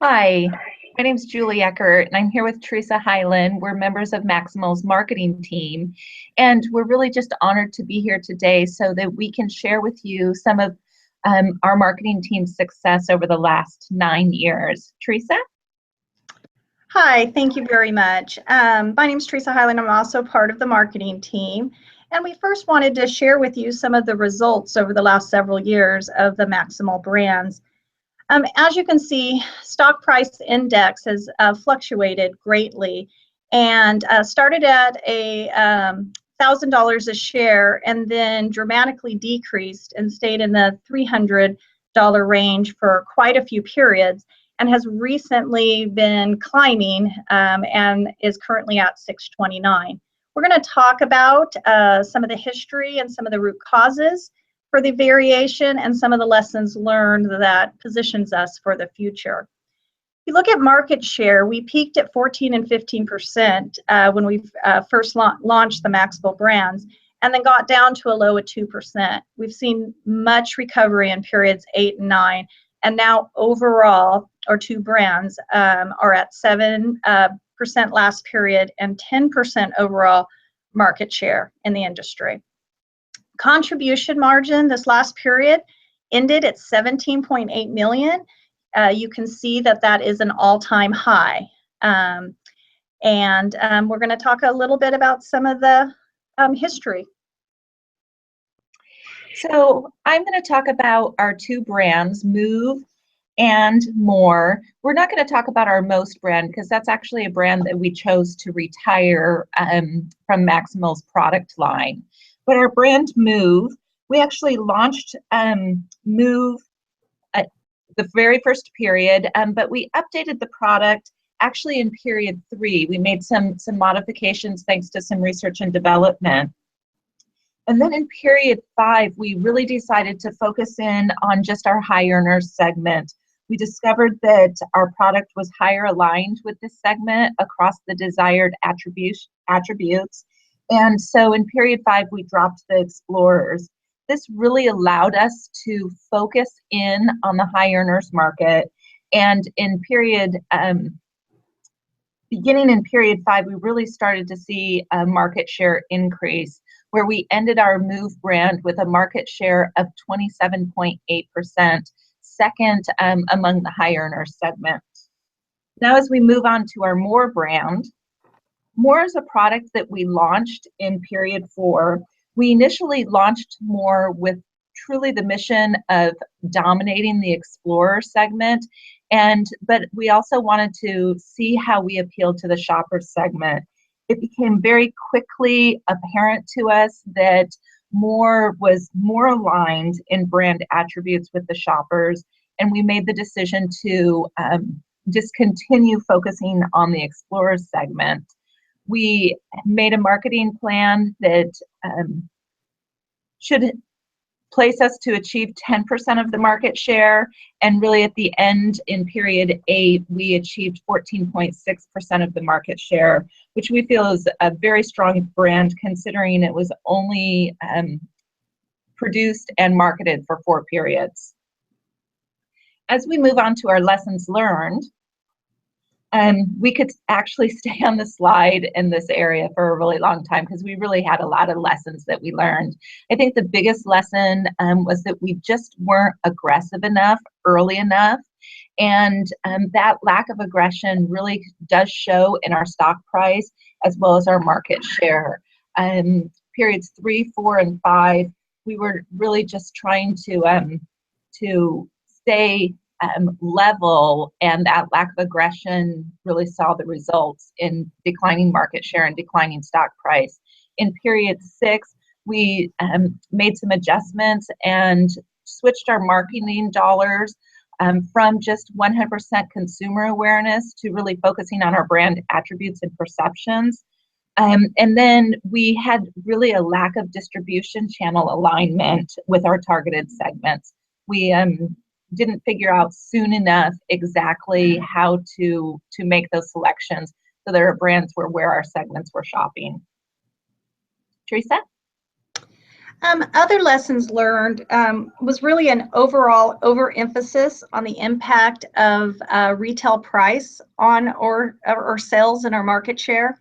Hi, my name is Julie Eckert, and I'm here with Teresa Hyland. We're members of Maximal's marketing team, and we're really just honored to be here today so that we can share with you some of our marketing team's success over the last 9 years. Teresa? Hi, thank you very much. My name is Teresa Hyland. I'm also part of the marketing team. And we first wanted to share with you some of the results over the last several years of the Maximal brands. As you can see, stock price index has fluctuated greatly and started at $1,000 a share and then dramatically decreased and stayed in the $300 range for quite a few periods and has recently been climbing and is currently at $629. We're going to talk about some of the history and some of the root causes for the variation and some of the lessons learned that positions us for the future. If you look at market share, we peaked at 14 and 15% when we first launched the Maximal brands and then got down to a low of 2%. We've seen much recovery in periods 8 and 9, and now overall, our two brands are at 7% last period and 10% overall market share in the industry. Contribution margin this last period ended at 17.8 million. You can see that that is an all-time high. We're going to talk a little bit about some of the history. So I'm going to talk about our two brands, Move and More. We're not going to talk about our Most brand because that's actually a brand that we chose to retire from Maximal's product line. But our brand Move, we actually launched Move at the very first period, but we updated the product actually in period 3. We made some modifications thanks to some research and development. And then in period 5, we really decided to focus in on just our high earners segment. We discovered that our product was higher aligned with this segment across the desired attributes. And so in period 5, we dropped the Explorers. This really allowed us to focus in on the high earners market. And in beginning in period 5, we really started to see a market share increase, where we ended our Move brand with a market share of 27.8%, second among the high earners segment. Now, as we move on to our More brand, More is a product that we launched in period 4. We initially launched More with truly the mission of dominating the Explorer segment, but we also wanted to see how we appealed to the shopper segment. It became very quickly apparent to us that More was more aligned in brand attributes with the shoppers, and we made the decision to discontinue focusing on the Explorer segment. We made a marketing plan that should place us to achieve 10% of the market share, and really at the end in period 8, we achieved 14.6% of the market share, which we feel is a very strong brand considering it was only produced and marketed for 4 periods. As we move on to our lessons learned, we could actually stay on the slide in this area for a really long time because we really had a lot of lessons that we learned. I think the biggest lesson was that we just weren't aggressive enough early enough, and that lack of aggression really does show in our stock price as well as our market share. Periods 3, 4, and 5, we were really just trying to stay level, and that lack of aggression really saw the results in declining market share and declining stock price. In period 6, we made some adjustments and switched our marketing dollars from just 100% consumer awareness to really focusing on our brand attributes and perceptions. And then we had really a lack of distribution channel alignment with our targeted segments. We didn't figure out soon enough exactly how to make those selections so that our brands were where our segments were shopping. Teresa? Other lessons learned was really an overall overemphasis on the impact of retail price on or sales in our market share.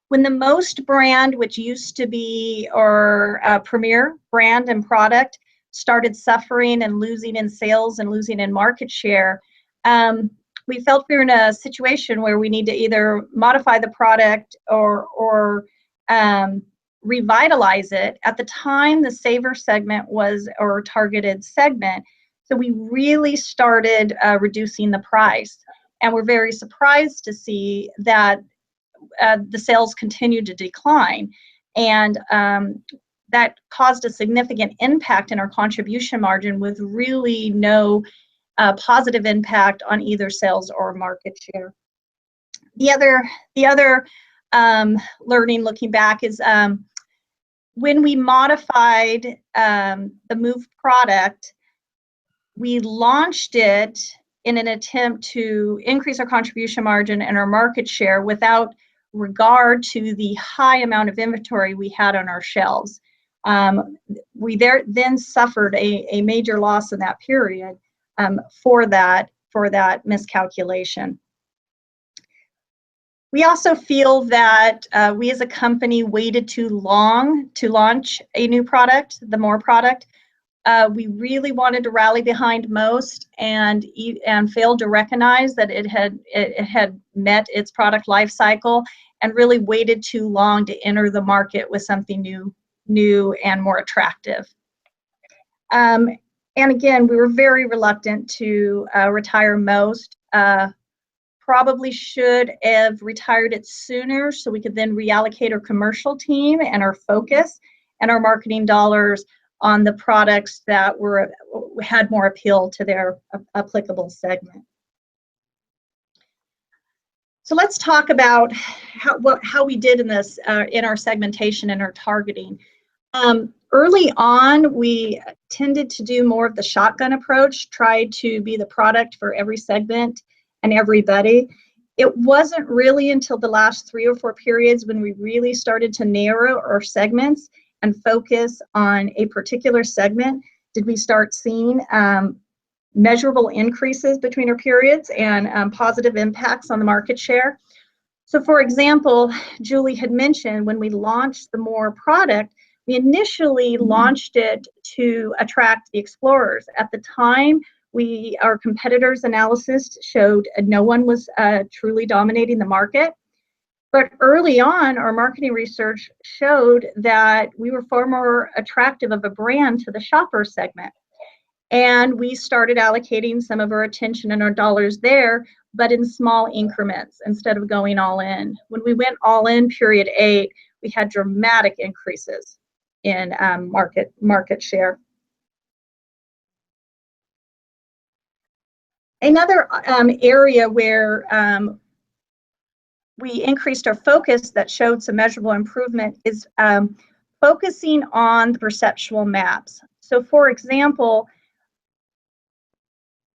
When the Most brand, which used to be our premier brand and product, started suffering and losing in sales and losing in market share, we felt we were in a situation where we need to either modify the product or revitalize it. At the time, the Saver segment was our targeted segment, so we really started reducing the price. And we're very surprised to see that the sales continued to decline. And that caused a significant impact in our contribution margin with really no positive impact on either sales or market share. The other learning looking back is when we modified the Move product, we launched it in an attempt to increase our contribution margin and our market share without regard to the high amount of inventory we had on our shelves. We then suffered a major loss in that period for that miscalculation. We also feel that we as a company waited too long to launch a new product, the More product. We really wanted to rally behind Most and failed to recognize that it had met its product life cycle and really waited too long to enter the market with something new and more attractive. And again, we were very reluctant to retire Most. Probably should have retired it sooner so we could then reallocate our commercial team and our focus and our marketing dollars on the products that had more appeal to their applicable segment. So let's talk about how we did in this in our segmentation and our targeting. Early on, we tended to do more of the shotgun approach, tried to be the product for every segment and everybody. It wasn't really until the last 3 or 4 periods when we really started to narrow our segments and focus on a particular segment did we start seeing measurable increases between our periods and positive impacts on the market share. So for example, Julie had mentioned when we launched the More product, we initially launched it to attract the explorers. At the time, our competitors' analysis showed no one was truly dominating the market. But early on, our marketing research showed that we were far more attractive of a brand to the shopper segment. And we started allocating some of our attention and our dollars there, but in small increments instead of going all in. When we went all in period 8, we had dramatic increases in market share. Another area where we increased our focus that showed some measurable improvement is focusing on the perceptual maps. So for example,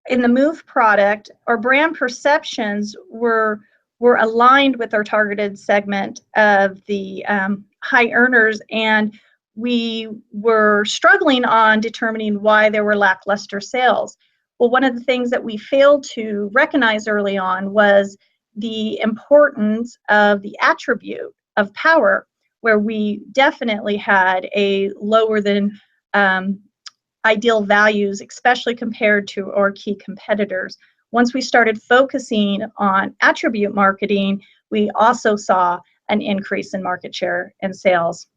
in the Move product, our brand perceptions were aligned with our targeted segment of the high earners, and we were struggling on determining why there were lackluster sales. Well, one of the things that we failed to recognize early on was the importance of the attribute of power, where we definitely had a lower than ideal values, especially compared to our key competitors. Once we started focusing on attribute marketing, we also saw an increase in market share and sales.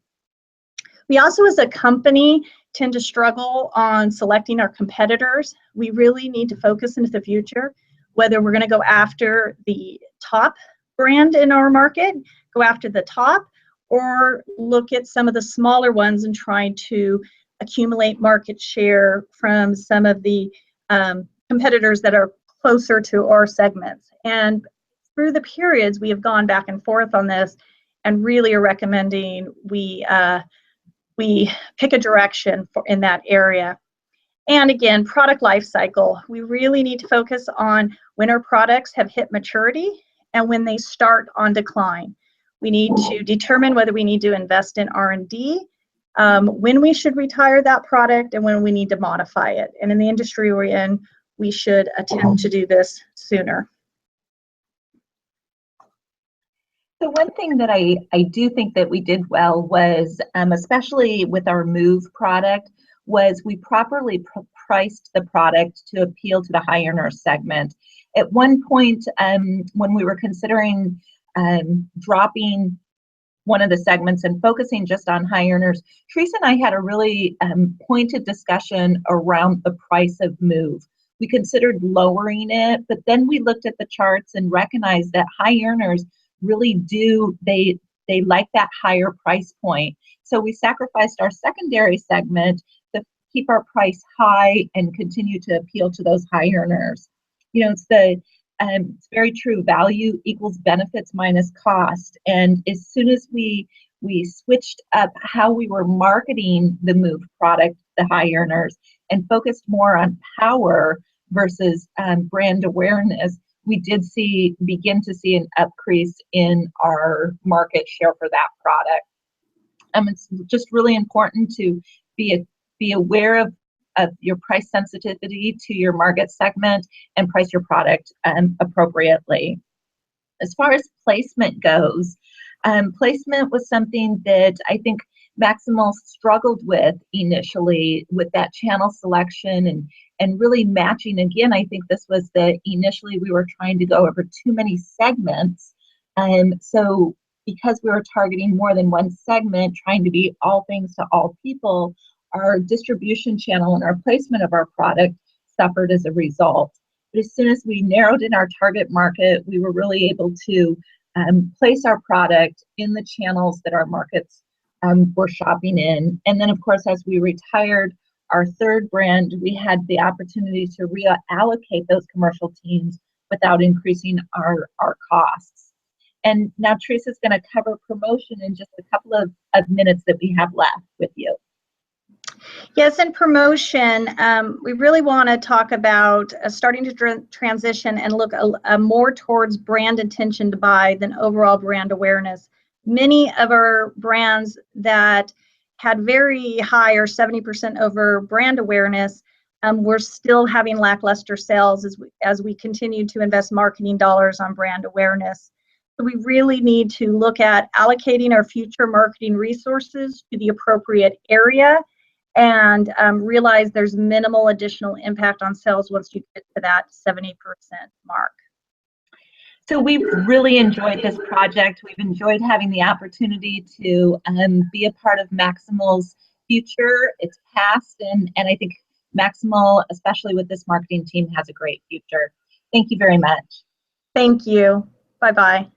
We also, as a company, tend to struggle on selecting our competitors. We really need to focus into the future, whether we're going to go after the top brand in our market, go after the top, or look at some of the smaller ones and try to accumulate market share from some of the competitors that are closer to our segments. And through the periods, we have gone back and forth on this and really are recommending we pick a direction in that area. And again, product life cycle. We really need to focus on when our products have hit maturity and when they start on decline. We need to determine whether we need to invest in R&D when we should retire that product and when we need to modify it. And in the industry we're in, we should attempt to do this sooner. So one thing that I do think that we did well was, especially with our Move product, was we properly priced the product to appeal to the high earner segment. At one point, when we were considering dropping one of the segments and focusing just on high earners, Teresa and I had a really pointed discussion around the price of Move. We considered lowering it, but then we looked at the charts and recognized that high earners really they like that higher price point. So we sacrificed our secondary segment to keep our price high and continue to appeal to those high earners. You know, it's very true. Value equals benefits minus cost. And as soon as we switched up how we were marketing the Move product, the high earners, and focused more on power versus brand awareness, we did begin to see an increase in our market share for that product. It's just really important to be aware of your price sensitivity to your market segment and price your product appropriately. As far as placement goes, placement was something that I think Maximal struggled with initially, with that channel selection and really matching. Again, I think this was initially we were trying to go over too many segments. So because we were targeting more than one segment, trying to be all things to all people, our distribution channel and our placement of our product suffered as a result. But as soon as we narrowed in our target market, we were really able to place our product in the channels that our markets were shopping in. And then, of course, as we retired our third brand, we had the opportunity to reallocate those commercial teams without increasing our costs. And now Teresa's going to cover promotion in just a couple of minutes that we have left with you. Yes, in promotion, we really want to talk about starting to transition and look more towards brand intention to buy than overall brand awareness. Many of our brands that had very high or 70% over brand awareness, we're still having lackluster sales as we continue to invest marketing dollars on brand awareness. So we really need to look at allocating our future marketing resources to the appropriate area and realize there's minimal additional impact on sales once you get to that 70% mark. So we've really enjoyed this project. We've enjoyed having the opportunity to be a part of Maximal's future, its past, and I think Maximal, especially with this marketing team, has a great future. Thank you very much. Thank you. Bye-bye.